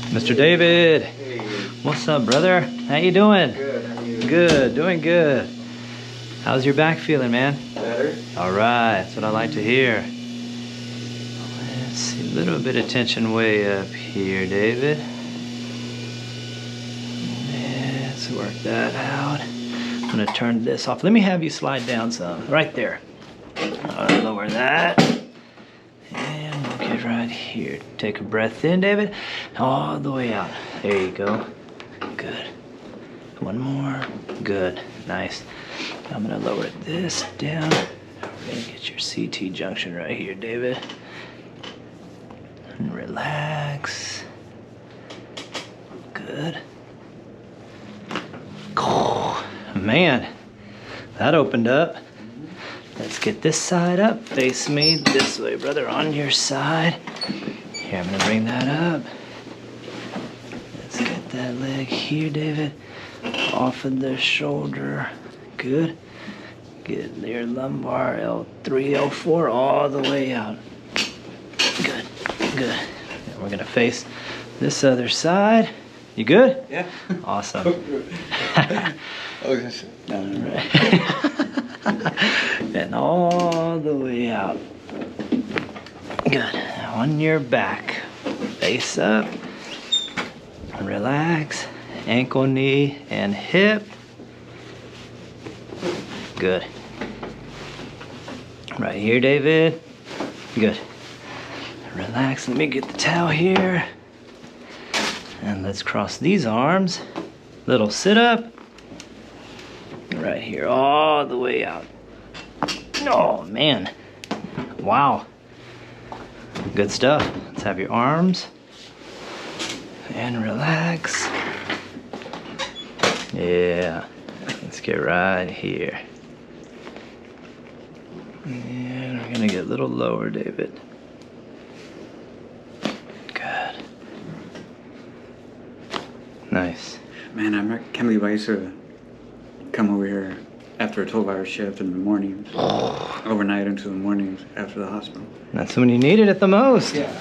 Mr. David. Hey. What's up, brother? How you doing? Good. How are you? Good, doing good. How's your back feeling, man? Better. All right, that's what I like to hear. Let's see, a little bit of tension way up here, David. Let's work that out. I'm gonna turn this off. Let me have you slide down some, right there. I'll lower that. And we'll get right here. Take a breath in, David. All the way out. There you go. Good. One more. Good. Nice. I'm gonna lower this down. We're gonna get your CT junction right here, David. And relax. Good. Oh, man, that opened up. Let's get this side up. Face me this way, brother, on your side. Here, I'm gonna bring that up. Let's get that leg here, David. Off of the shoulder. Good. Get your lumbar, L3, L4, all the way out. Good, good. And we're gonna face this other side. You good? Yeah. Awesome. Oh, this. No. And all the way out. Good. On your back. Face up. Relax. Ankle, knee, and hip. Good. Right here, David. Good. Relax. Let me get the towel here. And let's cross these arms. Little sit up. Right here, all the way out. Oh, man. Wow. Good stuff. Let's have your arms. And relax. Yeah. Let's get right here. And we're gonna get a little lower, David. Good. Nice. Man, I can't believe I used to come over here after a 12-hour shift in the mornings, overnight into the mornings after the hospital. That's when you need it at the most. Yeah.